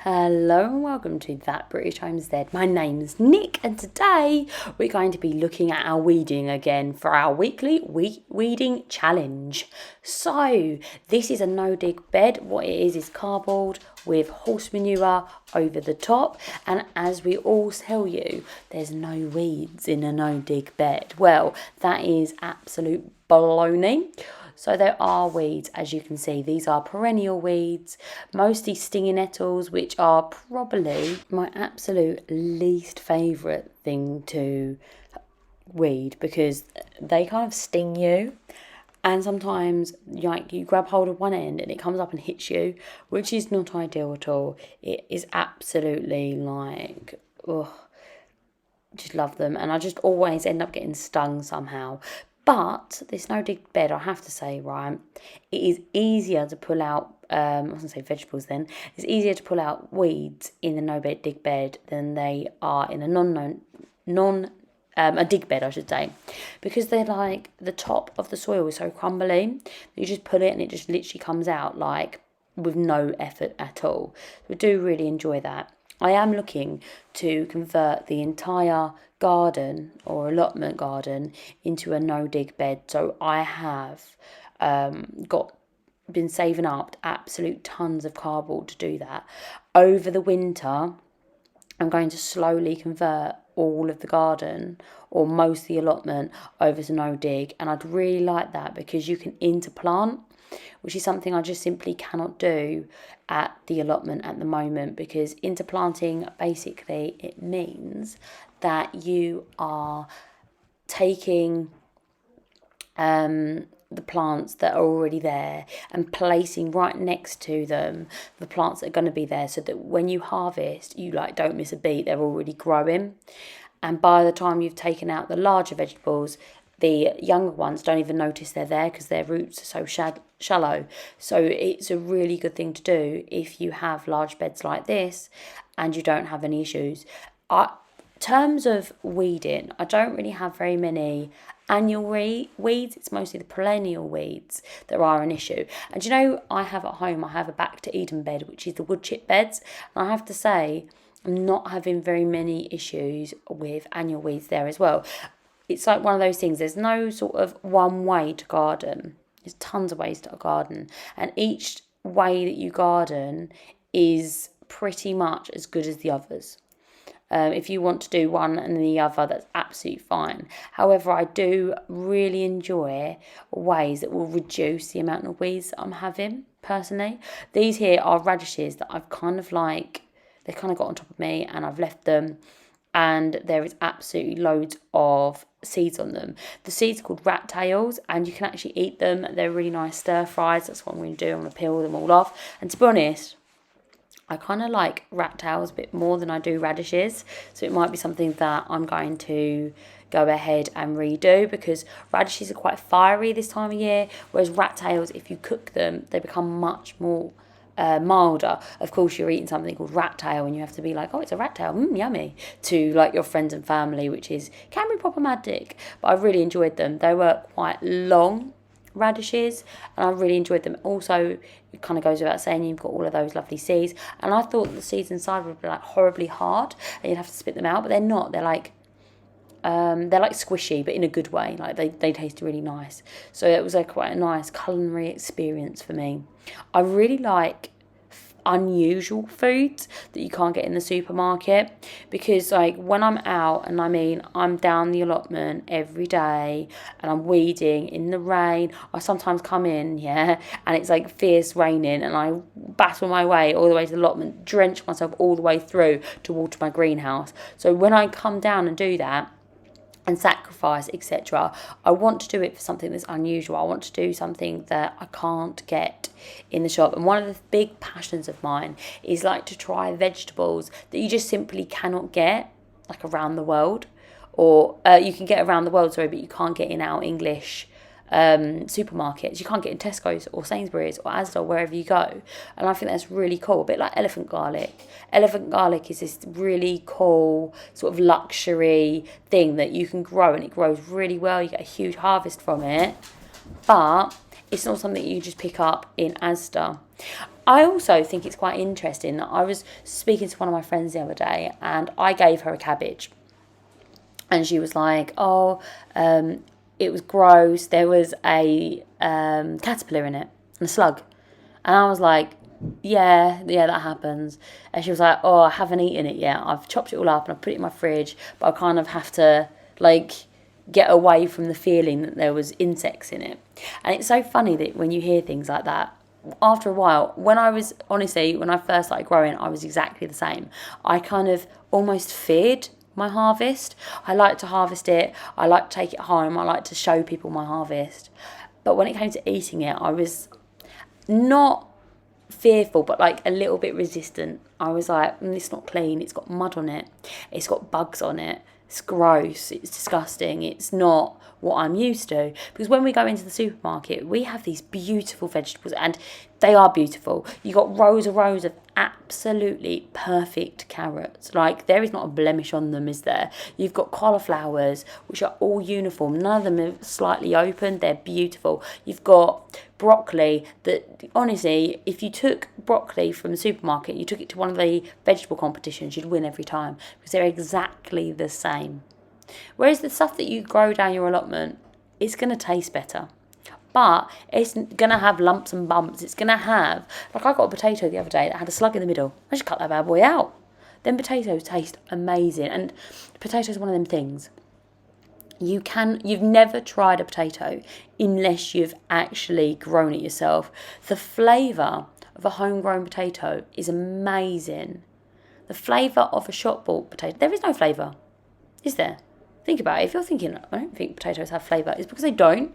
Hello and welcome to That British Homestead. My name's Nick and today we're going to be looking at our weeding again for our weekly weeding challenge. So this is a no-dig bed. What it is cardboard with horse manure over the top, and as we all tell you, there's no weeds in a no-dig bed. Well, that is absolute baloney. So there are weeds, as you can see. These are perennial weeds, mostly stinging nettles, which are probably my absolute least favourite thing to weed because they kind of sting you. And sometimes you grab hold of one end and it comes up and hits you, which is not ideal at all. It is absolutely like, ugh, just love them. And I just always end up getting stung somehow. But this no-dig bed, I have to say, right, it is easier to pull out, I was going to say vegetables then, it's easier to pull out weeds in a no-dig bed than they are in a a dig bed, I should say, because they're like, the top of the soil is so crumbly, you just pull it and it just literally comes out like with no effort at all. So I do really enjoy that. I am looking to convert the entire garden or allotment garden into a no-dig bed. So I have been saving up absolute tons of cardboard to do that. Over the winter, I'm going to slowly convert all of the garden or most of the allotment over to no-dig, and I'd really like that because you can interplant, which is something I just simply cannot do at the allotment at the moment, because interplanting, basically it means that you are taking the plants that are already there and placing right next to them the plants that are going to be there, so that when you harvest, you like don't miss a beat, they're already growing. And by the time you've taken out the larger vegetables, the younger ones don't even notice they're there because their roots are so shallow. So it's a really good thing to do if you have large beds like this and you don't have any issues. In terms of weeding, I don't really have very many annual weeds. It's mostly the perennial weeds that are an issue. And you know, I have at home, I have a back to Eden bed, which is the wood chip beds. And I have to say, I'm not having very many issues with annual weeds there as well. It's like one of those things, there's no sort of one way to garden. There's tons of ways to garden. And each way that you garden is pretty much as good as the others. If you want to do one and the other, that's absolutely fine. However, I do really enjoy ways that will reduce the amount of weeds that I'm having, personally. These here are radishes that I've kind of like, they kind of got on top of me and I've left them. And there is absolutely loads of seeds on them. The seeds are called rat tails, and you can actually eat them. They're really nice stir fries. That's what I'm going to do. I'm going to peel them all off. And to be honest, I kind of like rat tails a bit more than I do radishes. So it might be something that I'm going to go ahead and redo, because radishes are quite fiery this time of year, whereas rat tails, if you cook them, they become much more milder. Of course, you're eating something called rat tail and you have to be like, oh, it's a rat tail, yummy, to like your friends and family, which can be problematic. But I really enjoyed them. They were quite long radishes and I really enjoyed them. Also, it kind of goes without saying, you've got all of those lovely seeds, and I thought the seeds inside would be like horribly hard and you'd have to spit them out, but they're not. They're like squishy, but in a good way. Like they taste really nice. So it was like quite a nice culinary experience for me. I really like unusual foods that you can't get in the supermarket, because like when I'm out, and I mean I'm down the allotment every day and I'm weeding in the rain, I sometimes come in and it's like fierce raining and I battle my way all the way to the allotment, drench myself all the way through to water my greenhouse. So when I come down and do that and sacrifice, etc., I want to do it for something that's unusual. I want to do something that I can't get in the shop. And one of the big passions of mine is like to try vegetables that you just simply cannot get like around the world, or you can get around the world, sorry, but you can't get in our English supermarkets. You can't get in Tesco's or Sainsbury's or Asda, wherever you go. And I think that's really cool. A bit like elephant garlic. Elephant garlic is this really cool sort of luxury thing that you can grow, and it grows really well. You get a huge harvest from it, but it's not something you just pick up in Asda. I also think it's quite interesting that I was speaking to one of my friends the other day and I gave her a cabbage. And she was like, oh, it was gross. There was a caterpillar in it and a slug. And I was like, yeah, that happens. And she was like, oh, I haven't eaten it yet. I've chopped it all up and I've put it in my fridge, but I kind of have to, like, get away from the feeling that there was insects in it. And it's so funny that when you hear things like that, after a while, when I first started growing, I was exactly the same. I kind of almost feared my harvest. I like to harvest it. I like to take it home. I like to show people my harvest. But when it came to eating it, I was not fearful, but like a little bit resistant. I was like, it's not clean. It's got mud on it. It's got bugs on it. It's gross. It's disgusting. It's not what I'm used to. Because when we go into the supermarket, we have these beautiful vegetables, and they are beautiful. You got rows of absolutely perfect carrots. Like, there is not a blemish on them, is there? You've got cauliflowers, which are all uniform. None of them are slightly open. They're beautiful. You've got broccoli that, honestly, if you took broccoli from the supermarket, you took it to one of the vegetable competitions, you'd win every time, because they're exactly the same. Whereas the stuff that you grow down your allotment, it's going to taste better. But it's going to have lumps and bumps. It's going to have... Like, I got a potato the other day that had a slug in the middle. I just cut that bad boy out. Then potatoes taste amazing. And potatoes are one of them things. You've never tried a potato unless you've actually grown it yourself. The flavour of a homegrown potato is amazing. The flavour of a shop-bought potato... There is no flavour, is there? Think about it. If you're thinking, I don't think potatoes have flavour, it's because they don't.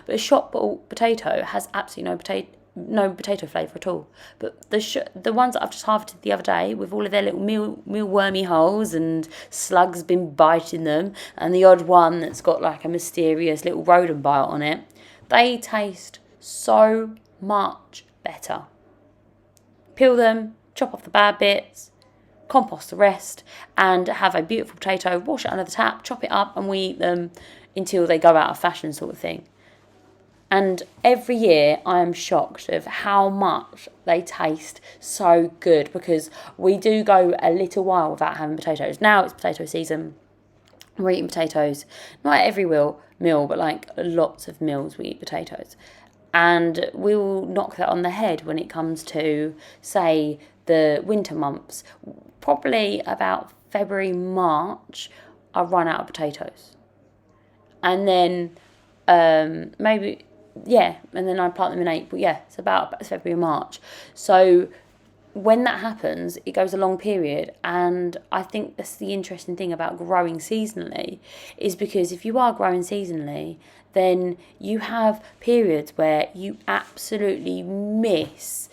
But a shop-bought potato has absolutely no potato flavour at all. But the ones that I've just harvested the other day, with all of their little mealwormy holes and slugs been biting them, and the odd one that's got like a mysterious little rodent bite on it, they taste so much better. Peel them, chop off the bad bits, compost the rest, and have a beautiful potato, wash it under the tap, chop it up, and we eat them until they go out of fashion, sort of thing. And every year I am shocked of how much they taste so good, because we do go a little while without having potatoes. Now it's potato season. We're eating potatoes. Not every meal, but like lots of meals we eat potatoes. And we will knock that on the head when it comes to, say, the winter months. Probably about February, March, I run out of potatoes. And then and then I plant them in April. Yeah, it's about February, March. So when that happens, it goes a long period. And I think that's the interesting thing about growing seasonally, is because if you are growing seasonally, then you have periods where you absolutely miss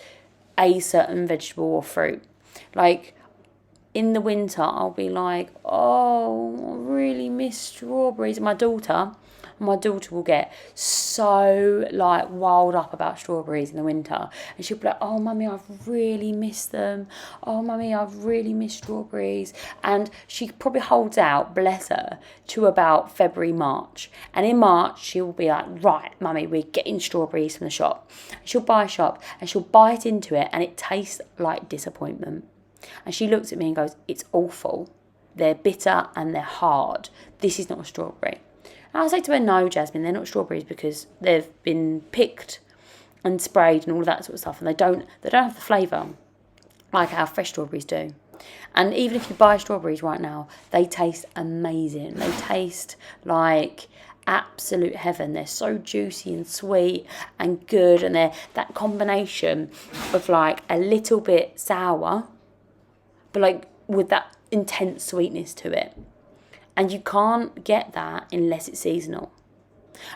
a certain vegetable or fruit. Like, in the winter, I'll be like, oh, I really miss strawberries. My daughter will get so, like, wild up about strawberries in the winter. And she'll be like, oh, Mummy, I've really missed them. Oh, Mummy, I've really missed strawberries. And she probably holds out, bless her, to about February, March. And in March, she'll be like, right, Mummy, we're getting strawberries from the shop. And she'll buy a shop and she'll bite into it, and it tastes like disappointment. And she looks at me and goes, it's awful. They're bitter and they're hard. This is not a strawberry. And I say to her, no, Jasmine, they're not strawberries because they've been picked and sprayed and all of that sort of stuff. And they don't have the flavour like our fresh strawberries do. And even if you buy strawberries right now, they taste amazing. They taste like absolute heaven. They're so juicy and sweet and good. And they're that combination of like a little bit sour, but like with that intense sweetness to it. And you can't get that unless it's seasonal.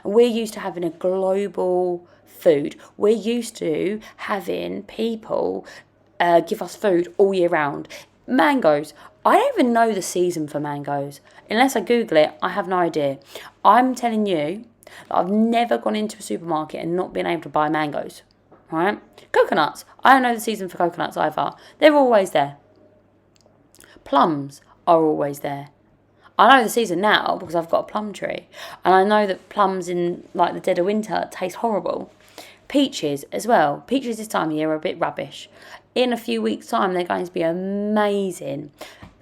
And we're used to having a global food. We're used to having people give us food all year round. Mangoes. I don't even know the season for mangoes. Unless I Google it, I have no idea. I'm telling you that I've never gone into a supermarket and not been able to buy mangoes. Right? Coconuts. I don't know the season for coconuts either. They're always there. Plums are always there. I know the season now because I've got a plum tree. And I know that plums in like the dead of winter taste horrible. Peaches as well. Peaches this time of year are a bit rubbish. In a few weeks' time, they're going to be amazing.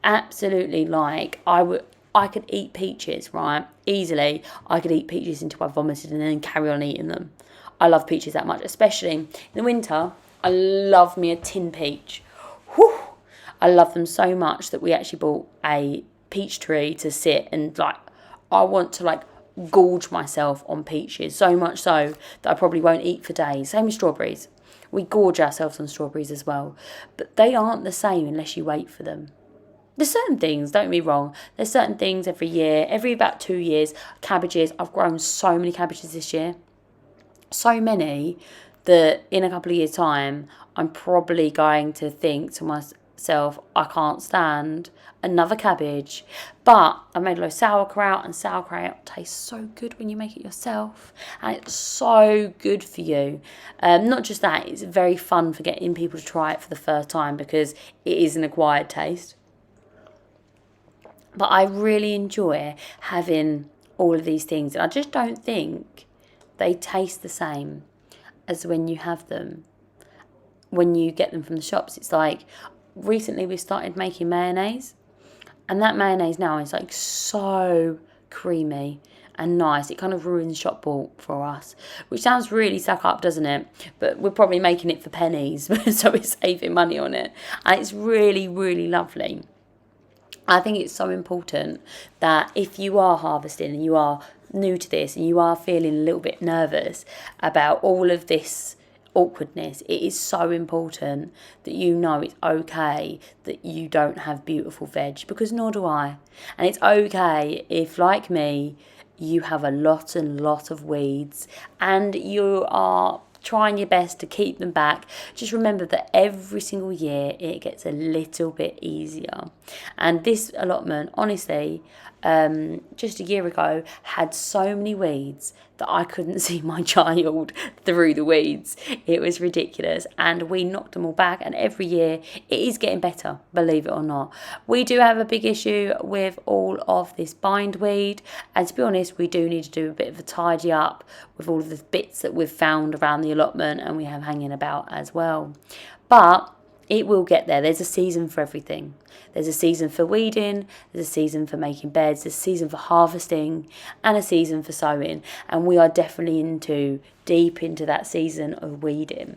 Absolutely, like, I could eat peaches, right? Easily, I could eat peaches until I vomited and then carry on eating them. I love peaches that much, especially in the winter. I love me a tin peach. Whew! I love them so much that we actually bought a peach tree to sit and, like, I want to, like, gorge myself on peaches, so much so that I probably won't eat for days. Same with strawberries. We gorge ourselves on strawberries as well. But they aren't the same unless you wait for them. There's certain things, don't get me wrong, there's certain things every year, every about 2 years. Cabbages, I've grown so many cabbages this year. So many that in a couple of years' time, I'm probably going to think to myself, I can't stand another cabbage. But I made a lot of sauerkraut, and sauerkraut tastes so good when you make it yourself, and it's so good for you. Not just that, it's very fun for getting people to try it for the first time because it is an acquired taste. But I really enjoy having all of these things, and I just don't think they taste the same as when you have them, when you get them from the shops. It's like, recently we started making mayonnaise, and that mayonnaise now is like so creamy and nice. It kind of ruins shop bought for us, which sounds really stuck up, doesn't it? But we're probably making it for pennies, so we're saving money on it, and it's really, really lovely. I think it's so important that if you are harvesting and you are new to this and you are feeling a little bit nervous about all of this awkwardness, it is so important that you know it's okay that you don't have beautiful veg, because nor do I. And it's okay if, like me, you have a lot of weeds and you are trying your best to keep them back. Just remember that every single year it gets a little bit easier. And this allotment, honestly, just a year ago had so many weeds that I couldn't see my child through the weeds. It was ridiculous, and we knocked them all back, and every year it is getting better, believe it or not. We do have a big issue with all of this bindweed, and to be honest, we do need to do a bit of a tidy up with all of the bits that we've found around the allotment and we have hanging about as well. But it will get there. There's a season for everything. There's a season for weeding, there's a season for making beds, there's a season for harvesting, and a season for sowing. And we are definitely deep into that season of weeding.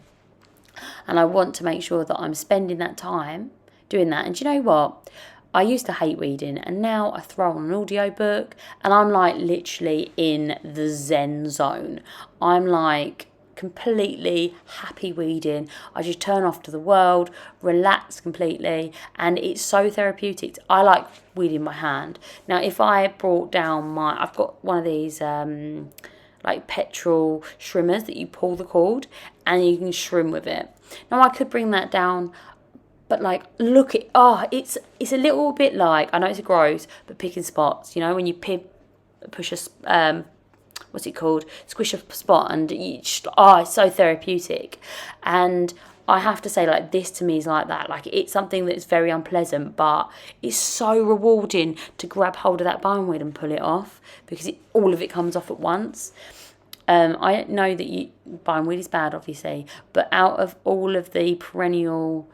And I want to make sure that I'm spending that time doing that. And do you know what? I used to hate weeding, and now I throw on an audio book and I'm like literally in the Zen zone. I'm like completely happy weeding. I just turn off to the world, relax completely, and it's so therapeutic. I like weeding by hand. Now, if I brought down I've got one of these like petrol shrimmers that you pull the cord and you can shrim with it. Now, I could bring that down, but like, look at, it's a little bit like, I know it's gross, but picking spots, you know, when you push a what's it called? Squish a spot, and it's so therapeutic. And I have to say, like, this to me is like that. Like, it's something that's very unpleasant, but it's so rewarding to grab hold of that bindweed and pull it off, because all of it comes off at once. I know that bindweed is bad, obviously, but out of all of the perennial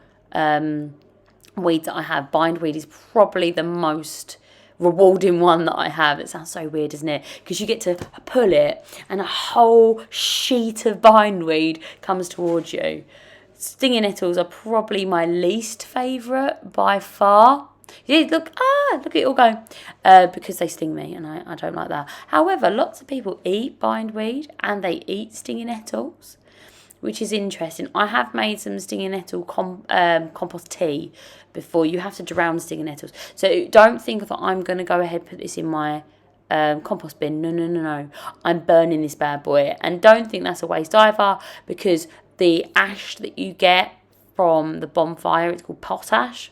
weeds that I have, bindweed is probably the most rewarding one that I have. It sounds so weird, doesn't it? Because you get to pull it and a whole sheet of bindweed comes towards you. Stinging nettles are probably my least favourite by far. Yeah, look at it all go. Because they sting me, and I don't like that. However, lots of people eat bindweed and they eat stinging nettles, which is interesting. I have made some stinging nettle compost tea before. You have to drown stinging nettles. So don't think that I'm going to go ahead and put this in my compost bin. No. I'm burning this bad boy. And don't think that's a waste either, because the ash that you get from the bonfire, it's called potash.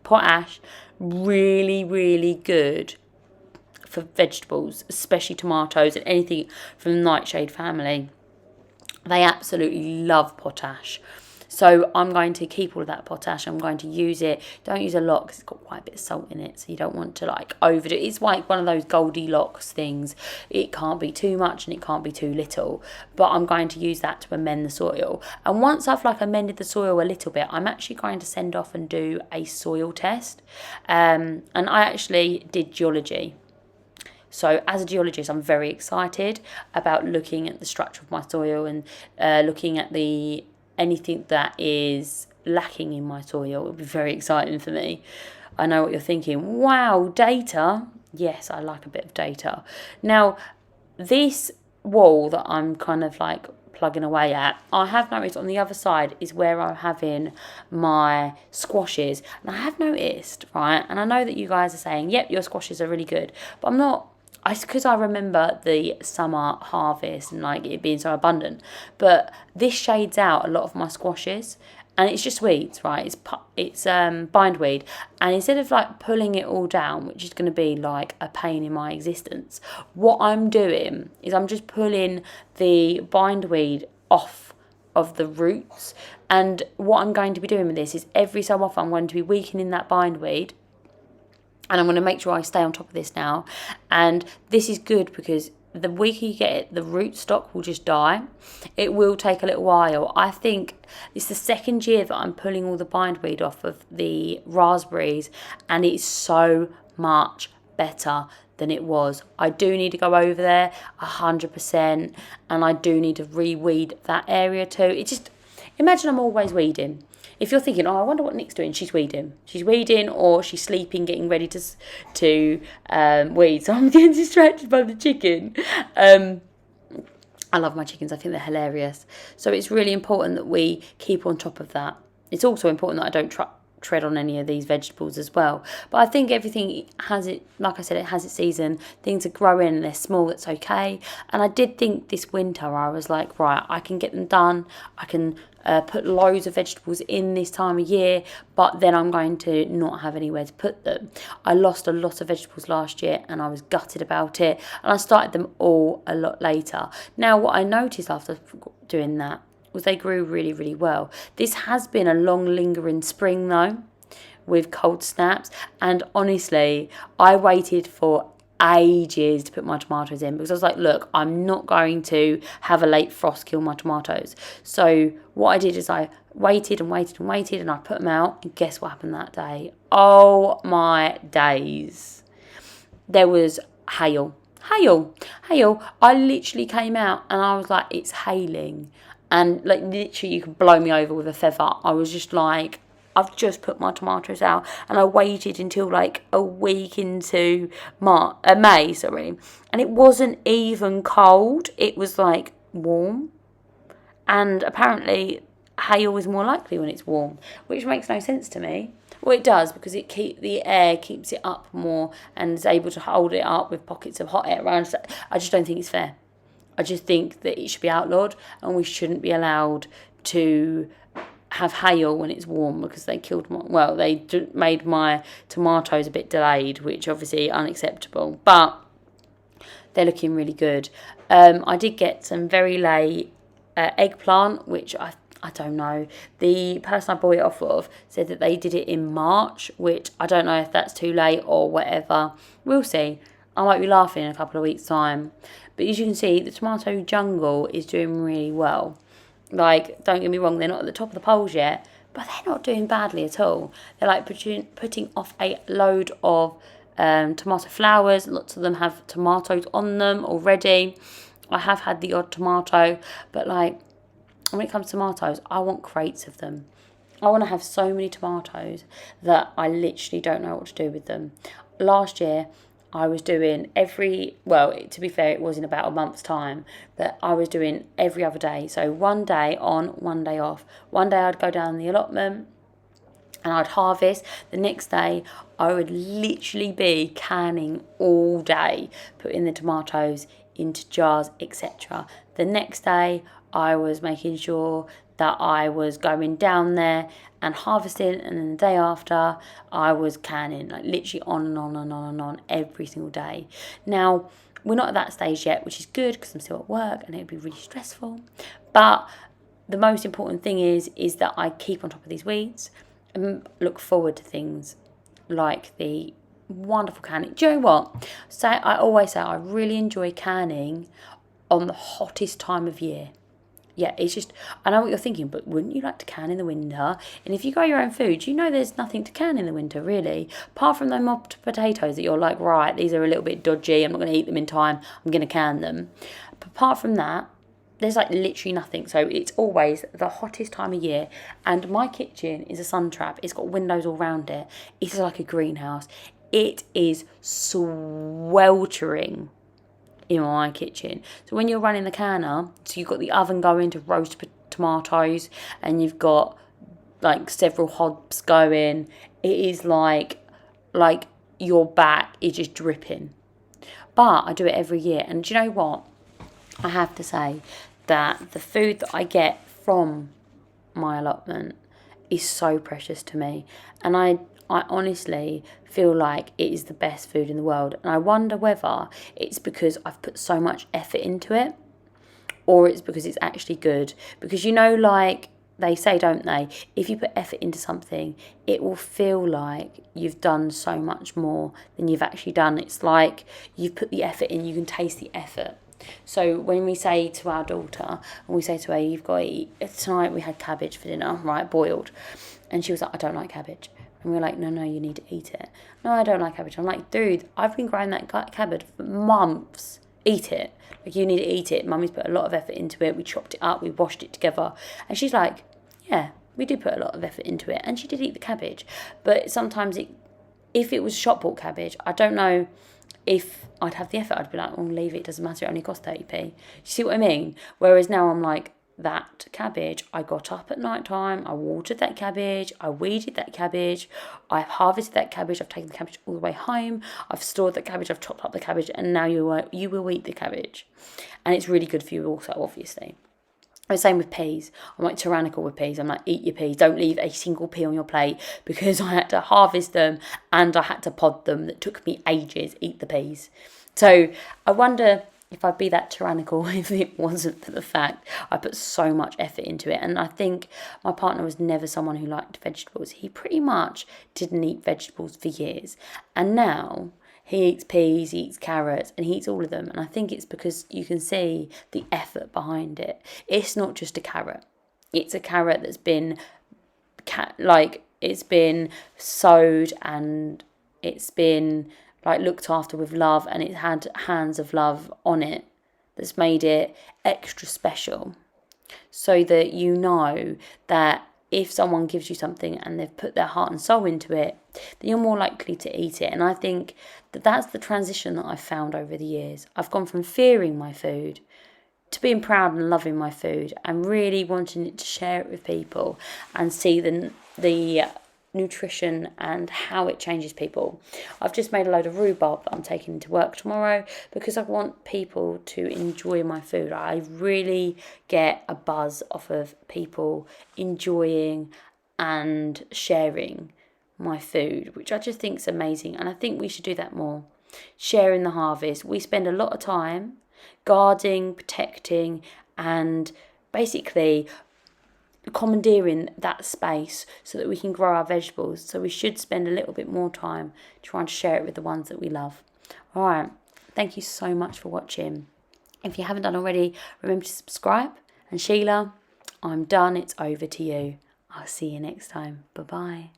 Potash, really, really good for vegetables, especially tomatoes and anything from the nightshade family. They absolutely love potash. So I'm going to keep all of that potash. I'm going to use it. Don't use a lot because it's got quite a bit of salt in it. So you don't want to like overdo it. It's like one of those Goldilocks things. It can't be too much and it can't be too little. But I'm going to use that to amend the soil. And once I've like amended the soil a little bit, I'm actually going to send off and do a soil test. And I actually did geology. So as a geologist, I'm very excited about looking at the structure of my soil and looking at anything that is lacking in my soil. It would be very exciting for me. I know what you're thinking. Wow, data. Yes, I like a bit of data. Now, this wall that I'm kind of like plugging away at, I have noticed on the other side is where I'm having my squashes. And I have noticed, right, and I know that you guys are saying, yep, your squashes are really good, but I'm not. Because I remember the summer harvest and like it being so abundant, but this shades out a lot of my squashes, and it's just weeds, right? It's bindweed, and instead of like pulling it all down, which is going to be like a pain in my existence, what I'm doing is I'm just pulling the bindweed off of the roots, and what I'm going to be doing with this is every so often I'm going to be weakening that bindweed. And I'm going to make sure I stay on top of this now. And this is good because the weaker you get it, the root stock will just die. It will take a little while. I think it's the second year that I'm pulling all the bindweed off of the raspberries. And it's so much better than it was. I do need to go over there 100%. And I do need to re-weed that area too. It's just, imagine I'm always weeding. If you're thinking, oh, I wonder what Nick's doing, she's weeding. She's weeding or she's sleeping, getting ready to weed. So I'm getting distracted by the chicken. I love my chickens. I think they're hilarious. So it's really important that we keep on top of that. It's also important that I don't tread on any of these vegetables as well. But I think everything has it, like I said, it has its season. Things are growing and they're small, that's okay. And I did think this winter, I was like, right, I can get them done. I can put loads of vegetables in this time of year, but then I'm going to not have anywhere to put them. I lost a lot of vegetables last year and I was gutted about it, and I started them all a lot later. Now what I noticed after doing that was they grew really, really well. This has been a long lingering spring though, with cold snaps, and honestly I waited for ages to put my tomatoes in because I was like, look, I'm not going to have a late frost kill my tomatoes. So what I did is I waited and waited and waited, and I put them out, and guess what happened that day? Oh my days, there was hail. I literally came out and I was like, it's hailing, and like literally you could blow me over with a feather. I was just like, I've just put my tomatoes out, and I waited until like a week into May, and it wasn't even cold. It was like warm, and apparently hail is more likely when it's warm, which makes no sense to me. Well, it does because the air keeps it up more and is able to hold it up with pockets of hot air around. So I just don't think it's fair. I just think that it should be outlawed, and we shouldn't be allowed to have hail when it's warm because they made my tomatoes a bit delayed, which obviously unacceptable, but they're looking really good. I did get some very late eggplant, which I don't know. The person I bought it off of said that they did it in March, which I don't know if that's too late or whatever. We'll see. I might be laughing in a couple of weeks' time. But as you can see, the tomato jungle is doing really well. Like, don't get me wrong, they're not at the top of the polls yet, but they're not doing badly at all. They're like putting off a load of tomato flowers. Lots of them have tomatoes on them already. I have had the odd tomato, but like when it comes to tomatoes, I want crates of them. I want to have so many tomatoes that I literally don't know what to do with them. Last year, I was doing to be fair, it was in about a month's time, but I was doing every other day. So one day on, one day off. One day I'd go down the allotment and I'd harvest. The next day I would literally be canning all day, putting the tomatoes into jars, etc. The next day I was making sure that I was going down there and harvesting, and then the day after I was canning, like literally on and on and on and on every single day. Now, we're not at that stage yet, which is good because I'm still at work and it would be really stressful. But the most important thing is that I keep on top of these weeds and look forward to things like the wonderful canning. Do you know what? I always say I really enjoy canning on the hottest time of year. Yeah, it's just, I know what you're thinking, but wouldn't you like to can in the winter? And if you grow your own food, you know there's nothing to can in the winter, really. Apart from those mobbed potatoes that you're like, right, these are a little bit dodgy, I'm not going to eat them in time, I'm going to can them. But apart from that, there's like literally nothing. So it's always the hottest time of year. And my kitchen is a sun trap. It's got windows all around it. It's like a greenhouse. It is sweltering in my kitchen. So when you're running the canner, so you've got the oven going to roast tomatoes, and you've got like several hobs going, it is like your back is just dripping. But I do it every year, and do you know what? I have to say that the food that I get from my allotment is so precious to me, and I honestly feel like it is the best food in the world. And I wonder whether it's because I've put so much effort into it, or it's because it's actually good. Because like they say, don't they, if you put effort into something, it will feel like you've done so much more than you've actually done. It's like you've put the effort in, you can taste the effort. So when we say to our daughter, and we say to her, you've got to eat, tonight we had cabbage for dinner, right, boiled. And she was like, I don't like cabbage. And we were like, no, you need to eat it. No, I don't like cabbage. I'm like, dude, I've been growing that cabbage for months. Eat it. Like, you need to eat it. Mummy's put a lot of effort into it. We chopped it up. We washed it together. And she's like, yeah, we did put a lot of effort into it. And she did eat the cabbage. But sometimes if it was shop bought cabbage, I don't know if I'd have the effort. I'd be like, oh, leave it. It doesn't matter. It only costs 30p. You see what I mean? Whereas now I'm like, that cabbage, I got up at night time, I watered that cabbage, I weeded that cabbage, I've harvested that cabbage, I've taken the cabbage all the way home, I've stored that cabbage, I've chopped up the cabbage, and now you will eat the cabbage. And it's really good for you also, obviously. The same with peas. I'm like tyrannical with peas. I'm like, eat your peas. Don't leave a single pea on your plate, because I had to harvest them and I had to pod them. That took me ages. Eat the peas. So I wonder if I'd be that tyrannical if it wasn't for the fact I put so much effort into it. And I think my partner was never someone who liked vegetables. He pretty much didn't eat vegetables for years. And now he eats peas, he eats carrots, and he eats all of them. And I think it's because you can see the effort behind it. It's not just a carrot. It's a carrot that's been it's been sowed, and it's been like looked after with love, and it had hands of love on it that's made it extra special. So that you know that if someone gives you something and they've put their heart and soul into it, then you're more likely to eat it. And I think that that's the transition that I've found over the years. I've gone from fearing my food to being proud and loving my food, and really wanting it to share it with people and see the nutrition and how it changes people. I've just made a load of rhubarb that I'm taking to work tomorrow, because I want people to enjoy my food. I really get a buzz off of people enjoying and sharing my food, which I just think is amazing. And I think we should do that more. Sharing the harvest. We spend a lot of time guarding, protecting, and basically commandeering that space so that we can grow our vegetables. So we should spend a little bit more time trying to share it with the ones that we love. All right, thank you so much for watching. If you haven't done already, remember to subscribe. And Sheila, I'm done. It's over to you. I'll see you next time. Bye-bye.